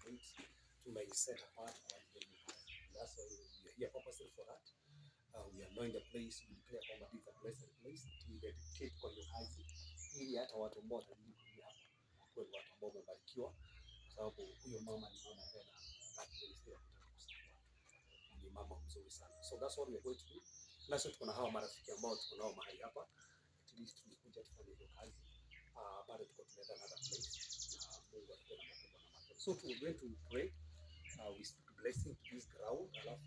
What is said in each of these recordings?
consecrate, set apart our daily life. That's why we are here purposely for that. We anoint the place, we declare kwamba this is a blessed place, we dedicate kwa hiyo kazi ili hata watu ambao watajii kuja hapa wakuwe watu ambao wamebarikiwa, kwa sababu huyo mama ni mama ambaye that place ya kutaka kusaidia, ni mama mzuri sana. So that's what we are going to do. Na sisi tuko na hawa marafiki ambao tuko nao mahali hapa, at least tulikuja tufanye hiyo kazi, bado tuko tunaenda another place, na Mungu atakuwa na makubwa na makubwa. So we are going to pray, we speak blessing to this ground, alafu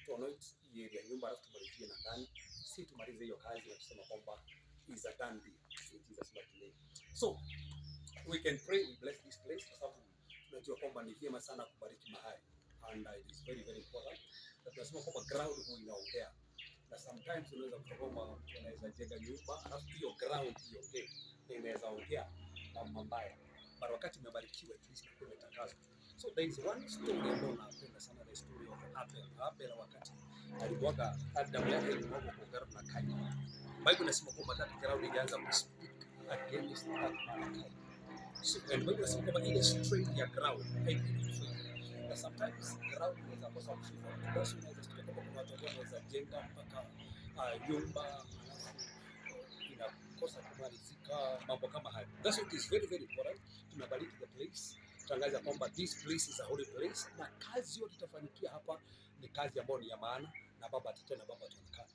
to anoint hii area nyumba, alafu tumalizie na ndani, si tumalize hiyo kazi na tusema kwamba is a done deal in Jesus mighty name. So we can pray, we bless this place, kwa sababu tunajua kwamba ni vyema sana kubariki mahali, and it is very very important that tunasema kwamba ground huwa inaongea, na sometimes unaweza kutoka kwamba unaweza jenga nyumba alafu hiyo ground iongee, inaweza ongea mambo mabaya, but wakati umebarikiwa at least kuna tangazo. So there is one story ambayo napenda sana, the story of Abel wakati alikuwa damu yake ilikuwa kwa gharama na Kaini. Bible inasema kwamba that ground ilianza ku speak against that man. So and Bible inasema kwamba ile strength ya ground haikuwa. Na sometimes ground inaweza kosa kufifa. Basi unaweza sikia kwamba kuna watu ambao wanaweza jenga mpaka nyumba inakosa kumalizika, mambo kama hayo. That's what is very very important. Tunabariki the place, tutangaza kwamba this place is a holy place, na kazi yote itafanikia hapa ni kazi ambayo ni ya maana, na Baba atatenda, Baba ataonekana.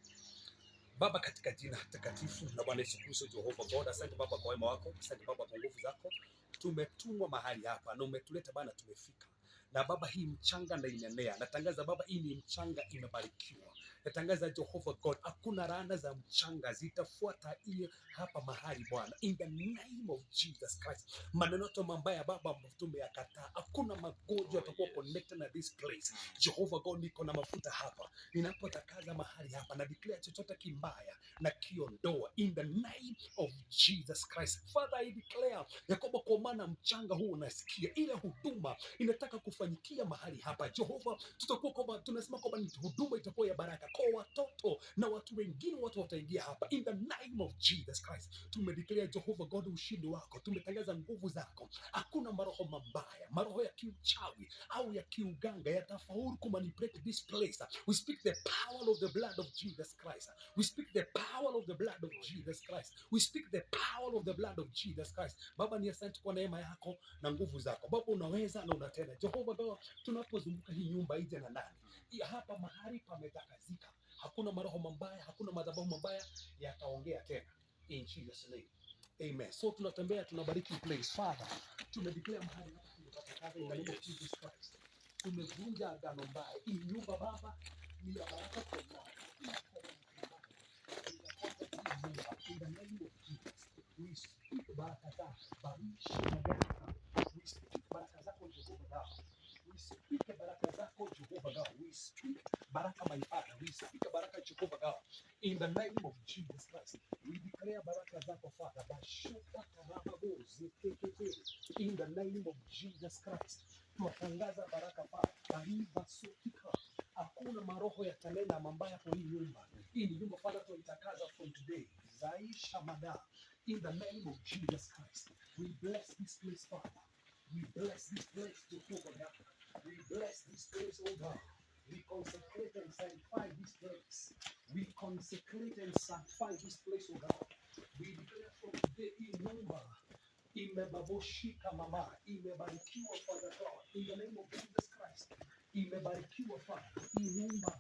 Baba, katika jina takatifu na Bwana Yesu Kristo, Jehova God, asante Baba kwa wema wako, asante Baba kwa nguvu zako. Tumetumwa mahali hapa na umetuleta Bwana, tumefika. Na Baba, hii mchanga na inenea, natangaza Baba, hii ni mchanga imebarikiwa. Natangaza Jehova God, hakuna laana za mchanga zitafuata ile hapa mahali Bwana, in the name of Jesus Christ. Maneno yote mabaya Baba tumeyakataa, hakuna magonjwa yatakuwa connected na this place. Jehova God, niko na mafuta hapa, ninapotakaza mahali hapa na declare chochote kimbaya na kiondoa in the name of Jesus Christ. Father, I declare ya kwamba kwa maana mchanga huu unasikia ile huduma inataka kufanyikia mahali hapa Jehova, tutakuwa kwamba tunasema kwamba ni huduma itakuwa ya baraka kwa watoto na watu wengine, watu wataingia hapa in the name of Jesus Christ. Tumedeclare Jehova God ushindi wako, tumetangaza nguvu zako. Hakuna maroho mabaya, maroho ya kiuchawi au ya kiuganga yatafaulu kumanipulate this place. We speak the power of the blood of Jesus Christ. We speak the power of the blood of Jesus Christ. We speak the power of the blood of Jesus Christ. Baba, ni asante kwa neema yako na nguvu zako. Baba, unaweza na unatenda. Jehova God, tunapozunguka hii nyumba nje na ndani, hapa mahali pametakazika. Hakuna maroho mabaya, hakuna madhabahu mabaya yataongea tena. In Jesus name. Amen. So tunatembea, tunabariki place. Father, tumedeclare mahali hapa tumetakazika in the name of Jesus Christ. Tumevunja agano mbaya. Hii nyumba Baba ni ya baraka kwa Bwana. In the name of Jesus, we speak baraka zako. We speak baraka zako Jehova God. We speak baraka zako Jehova God. We speak baraka my Father. We speak baraka Jehova God. In the name of Jesus Christ, we declare baraka zako Father. In the name of Jesus Christ, tunatangaza baraka Father. Hakuna maroho ya talena mambaya kwa hii nyumba. Hii ni nyumba Father, tunaitakaza from today. Zaisha mada. In the name of Jesus Christ, we bless this place Father. We bless this place Jehovah God. We bless this place, oh God. We consecrate and sanctify this place. We consecrate and sanctify this place, oh God. We declare from today hii nyumba imebaboshika mama, imebarikiwa Father God. In the name of Jesus Christ, imebarikiwa Father. Hii nyumba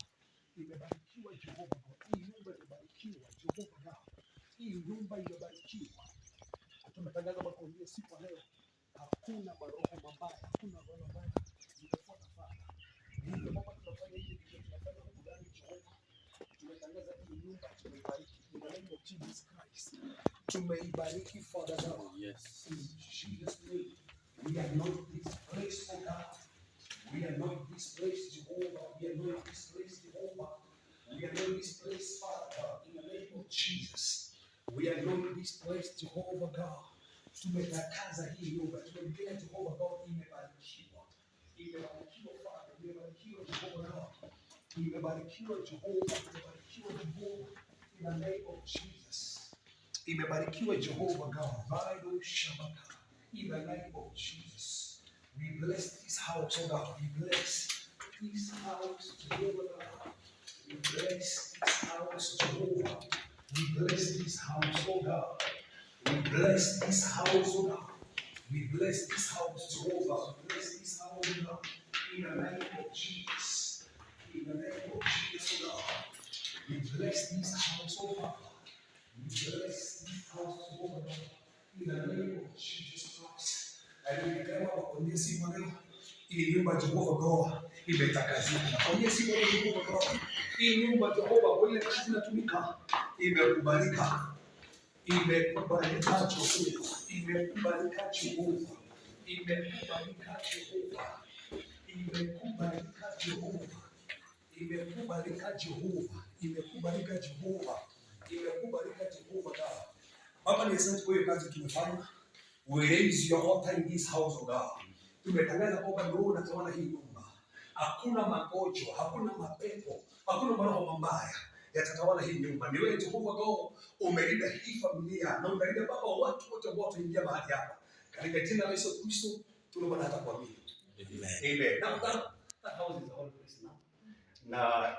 imebarikiwa Jehova God. Hii nyumba imebarikiwa Jehova God. Hii nyumba imebarikiwa. Tumetangaza makondia siku leo. Hakuna maroho mabaya, hakuna roho mbaya zitafuata Father. Ndio Baba, tunafanya hivi, tunafanya huko ndani Jehova. Tumetangaza hii nyumba tumeibariki in the name of Jesus Christ. Tumeibariki Father God. Yes. In Jesus name. We anoint this place for God. We anoint this place Jehovah. We anoint this place Jehovah. We anoint this place Father God in the name of Jesus. We anoint this place Jehovah God. Tumetakaza hii nyumba. Tumemkea Jehova God imebarikiwa. Imebarikiwa Father. Imebarikiwa Jehova God. Imebarikiwa Jehova. Imebarikiwa Jehova in the name of Jesus. Imebarikiwa Jehova God. Bible Shabbat. In the name of Jesus. We bless this house. house, oh God. We bless this house, Jehovah God. We bless this house, Jehovah. We bless this house, oh God. We bless this house, oh God. We bless this house, Jehovah. We bless this house, oh God. In the name of Jesus. In the name of Jesus, oh God. We bless this house, oh God. We bless this house, oh God. In the name of Jesus Christ. Aliyepewa kwenye simu leo ili nyumba Jehova God imetakazika. Kwenye simu leo Jehova God, hii nyumba Jehova kwa ile kazi inatumika imekubalika. Imekubalika Jehova. Imekubalika Jehova. Imekubalika Jehova. Imekubalika Jehova. Imekubalika Jehova. Imekubalika Jehova. Imekubalika Jehova God. Baba ni asante kwa hiyo kazi tumefanya. We raise your altar in this house of God. Tumetangaza kwamba ndio unatawala hii nyumba. Hakuna magonjwa, hakuna mapepo, hakuna maroho mabaya yatatawala hii nyumba. Ni wewe Jehova God umelinda hii familia na umelinda Baba watu wote ambao wataingia mahali hapa. Katika jina la Yesu Kristo tunaomba hata kuamini. Amen. Amen. Now that house is a holy place now. Na